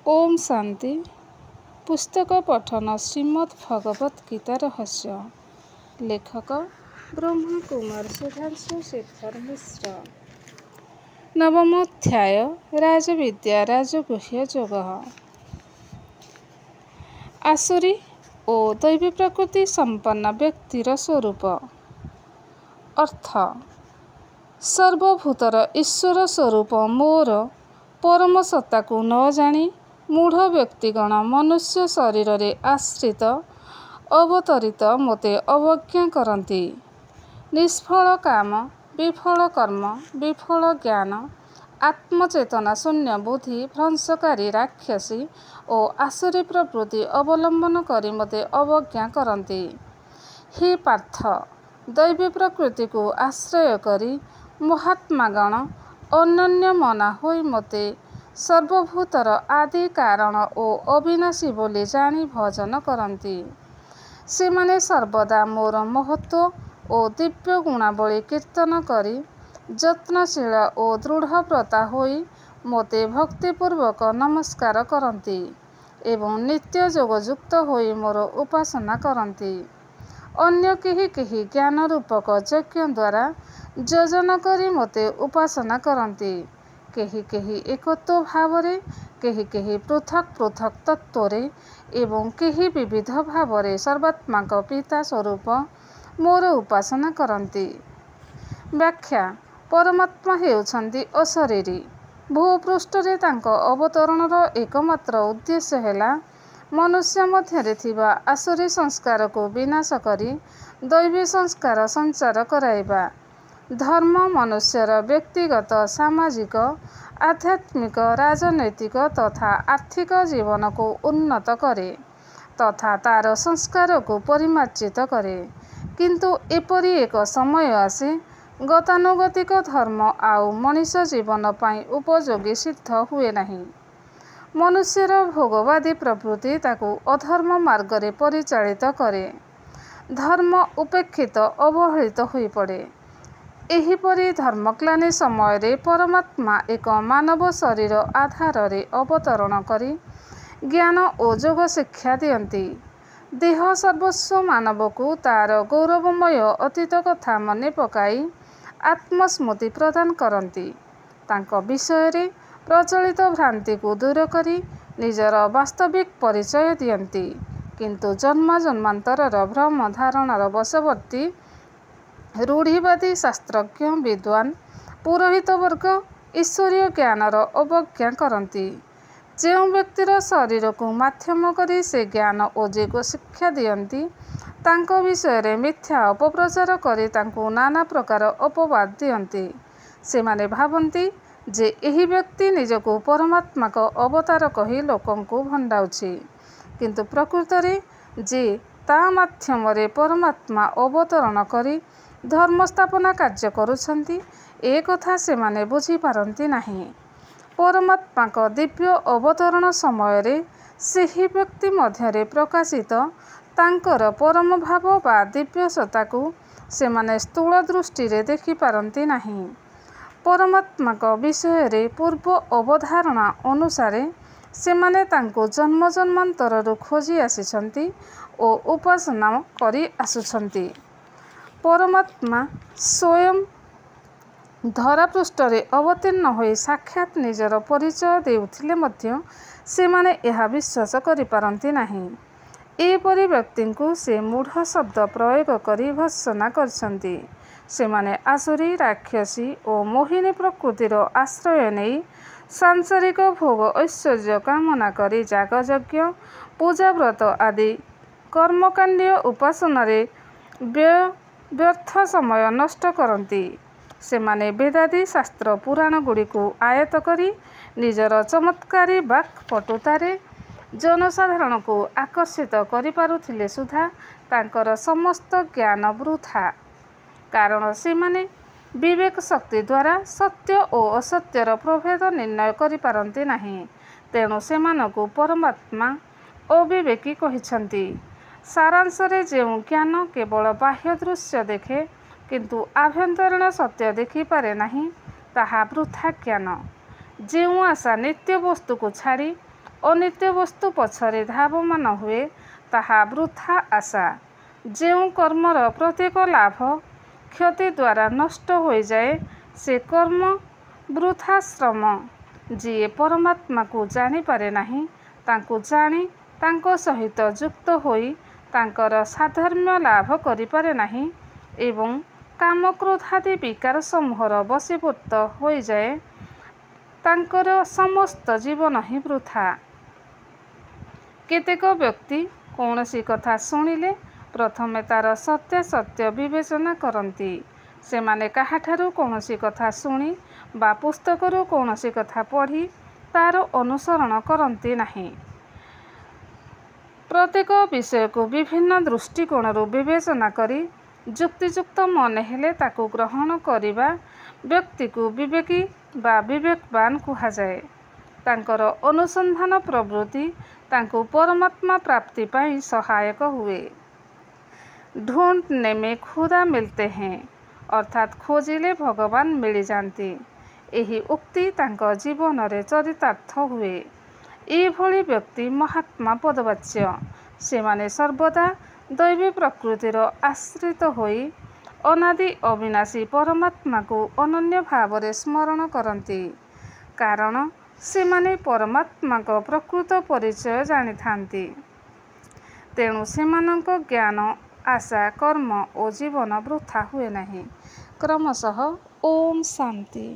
ओम शांति। पुस्तक पठन श्रीमद् भगवत गीता रहस्य। लेखक ब्रह्म कुमार सुधांशु शेखर मिश्र। नवम अध्याय राजविद्या राजगुह्य जोग। आसुरी ओ दैवी प्रकृति संपन्न व्यक्तिर स्वरूप। अर्थ सर्वभूतर ईश्वर स्वरूप मोर परम सत्ता को न जानी मूढ़ व्यक्तिगण मनुष्य शरीर रे आश्रित अवतरित मोते अवज्ञा करती। निष्फल काम, विफल कर्म, विफल ज्ञान, आत्मचेतना शून्य बुद्धि, भ्रंशकारी राक्षसी और आसुरी प्रवृत्ति अवलंबन करी मोते अवज्ञा करती। हे पार्थ, दैवी प्रकृति को आश्रय करी महात्मागण अनन्य मना होई मोते सर्वभूतर आदि कारण और अविनाशी बोली जानी भजन करती। सेमाने सर्वदा मोर महत्व और दिव्य गुणावली कीर्तन करी यत्नशील और दृढ़व्रता होई मोते भक्तिपूर्वक नमस्कार करती एवं नित्य जोगयुक्त होई मोर उपासना करती। अन्य केही केही ज्ञान रूपक यज्ञ द्वारा योजन करी मोते उपासना करती। केही केही एकत्व भावरे, केही केही पृथक पृथक तत्वरे एवं केही विविध भावरे सर्वात्माक पिता स्वरूप मोर उपासना करती। व्याख्या परमात्मा हेउछन्ति अशरीरी। भूपृष्ठरे तांक अवतरणर एकमात्र उद्देश्य हेला मनुष्य मध्यरे थिबा आसुरी संस्कार को विनाश करी दैवी संस्कार संचार कराइबा। धर्म मनुष्यर व्यक्तिगत सामाजिक आध्यात्मिक राजनैतिक तथा आर्थिक जीवन को उन्नत करे तथा तार संस्कार को परिमार्जित करे। किंतु एपरी एक समय आसे गतानुगतिक धर्म आउ मनुष्य जीवन पाई उपयोगी सिद्ध हुए नहीं। मनुष्यर भोगवादी प्रवृत्ति ताकू अधर्म मार्गरे परिचालित करे। धर्म उपेक्षित अवहेलित होई पड़े। एहिपरि धर्मग्लानि समयरे परमात्मा एक मानव शरीर आधाରରେ अवतरण करी ज्ञान और जोग शिक्षा दियंती। देह सर्वस्व मानव को तार गौरवमय अतीत कथा मने पकाई आत्मस्मृति प्रदान करती। तांक विषय प्रचलित भ्रांति को दूर करी निजर वास्तविक परिचय दियंती। किंतु जन्म जन्मांतरर भ्रम धारणार वशवर्ती रूढ़िवादी शास्त्रज्ञ विद्वान पुरोहित वर्ग ईश्वरीय ज्ञानर अवज्ञा करती। जो व्यक्तिर शरीर को माध्यम करी से ज्ञान और जोग शिक्षा दियंती तांक विषय मिथ्या अपप्रचार करी तांको नाना प्रकार अपवाद दियंती। सेमाने भावंती जे एही व्यक्ति निजको परमात्मा को अवतार कही लोकंको भंडाउछि, किंतु प्रकृतरे जे ता माध्यमरे परमात्मा अवतरण करी धर्म स्थापना कार्य करुछंती ए कथा सेमाने बुझी पारंती नहीं। परमात्मा को दिव्य अवतरण समयरे सेही व्यक्ति मध्यरे प्रकाशित तांकर परम भाव बा दिव्य सत्ता को सेमाने स्थूल दृष्टि रे देखि पारंती नहीं। परमात्मा को विषय रे पूर्व अवधारणा अनुसारे सेमाने तांको जन्म जन्मांतररु खोजी आसिछंती और उपासना करी आसुछंती। परमात्मा स्वयं धरापृष्ठरे अवतीर्ण होई साक्षात निजर परिचय देउथिले मध्य सेमाने एहा विश्वास करि पारंती नहीं। एपरि व्यक्ति को से मूढ़ शब्द प्रयोग करी भर्त्सना करछंती। सेमाने आसुरी राक्षसी और मोहिनी प्रकृतिर आश्रय नहीं सांसारिक भोग ऐश्वर्य कामना करी यागयज्ञ पूजा व्रत आदि कर्मकांडीय उपासनारे व्यर्थ समय नष्ट करती। सेमाने वेदादि शास्त्र पुराण गुड़ी को आयत करी निजर चमत्कारी बाक पटुतारे जनसाधारण को आकर्षित करि पारुथिले सुधा तांकर समस्त ज्ञान वृथा। कारण सेमाने विवेक शक्ति द्वारा सत्य और असत्यर प्रभेद निर्णय करि पारंती नहीं। तेणु सेमानकु परमात्मा अविवेकी कहिछंती। सारांशरे जेउ ज्ञान केवल बाह्य दृश्य देखे किंतु आभ्यंतरीण सत्य देखि पारे नहीं ताहा वृथा ज्ञान। जेउ आशा नित्य वस्तु को छाड़ी ଅନିତ୍ୟ ବସ୍ତୁ ପଛରେ ଧାବମାନ ହୁଏ ତାହା ବୃଥା ଆଶା। ଯେଉଁ କର୍ମର ପ୍ରତ୍ୟେକ ଲାଭ କ୍ଷତି ଦ୍ୱାରା ନଷ୍ଟ ହୋଇଯାଏ ସେ କର୍ମ ବୃଥା ଶ୍ରମ। ଯିଏ ପରମାତ୍ମାକୁ ଜାଣିପାରେ ନାହିଁ ତାଙ୍କୁ ଜାଣି ତାଙ୍କ ସହିତ ଯୁକ୍ତ ହୋଇ ତାଙ୍କର ସାଧର୍ମ୍ୟ ଲାଭ କରିପାରେ ନାହିଁ ଏବଂ କାମକ୍ରୋଧାଦି ବିକାର ସମୂହର ବଶୀଭୂତ ହୋଇଯାଏ ତାଙ୍କର ସମସ୍ତ ଜୀବନ ହିଁ ବୃଥା। କେତେକ ବ୍ୟକ୍ତି କୌଣସି କଥା ଶୁଣିଲେ ପ୍ରଥମେ ତାର ସତ୍ୟାସତ୍ୟ ବିବେଚନା କରନ୍ତି। ସେମାନେ କାହାଠାରୁ କୌଣସି କଥା ଶୁଣି ବା ପୁସ୍ତକରୁ କୌଣସି କଥା ପଢ଼ି ତାର ଅନୁସରଣ କରନ୍ତି ନାହିଁ। ପ୍ରତ୍ୟେକ ବିଷୟକୁ ବିଭିନ୍ନ ଦୃଷ୍ଟିକୋଣରୁ ବିବେଚନା କରି ଯୁକ୍ତିଯୁକ୍ତ ମନେ ହେଲେ ତାକୁ ଗ୍ରହଣ କରିବା ବ୍ୟକ୍ତିକୁ ବିବେକୀ ବା ବିବେକବାନ କୁହାଯାଏ। ତାଙ୍କର ଅନୁସନ୍ଧାନ ପ୍ରବୃତ୍ତି ତାଙ୍କୁ ପରମାତ୍ମା ପ୍ରାପ୍ତି ପାଇଁ ସହାୟକ ହୁଏ। ଢୁଣ୍ଡନେ ମେ ଖୁଦା ମିଲତେ ହେଁ ଅର୍ଥାତ୍ ଖୋଜିଲେ ଭଗବାନ ମିଳିଯାନ୍ତି। ଏହି ଉକ୍ତି ତାଙ୍କ ଜୀବନରେ ଚରିତାର୍ଥ ହୁଏ। ଏଭଳି ବ୍ୟକ୍ତି ମହାତ୍ମା ପଦବାଚ୍ୟ। ସେମାନେ ସର୍ବଦା ଦୈବୀ ପ୍ରକୃତିର ଆଶ୍ରିତ ହୋଇ ଅନାଦି ଅବିନାଶୀ ପରମାତ୍ମାକୁ ଅନନ୍ୟ ଭାବରେ ସ୍ମରଣ କରନ୍ତି। କାରଣ ସେମାନେ ପରମାତ୍ମାଙ୍କ ପ୍ରକୃତ ପରିଚୟ ଜାଣିଥାନ୍ତି। ତେଣୁ ସେମାନଙ୍କ ଜ୍ଞାନ ଆଶା କର୍ମ ଓ ଜୀବନ ବୃଥା ହୁଏ ନାହିଁ। କ୍ରମଶଃ ଓମ୍ ଶାନ୍ତି।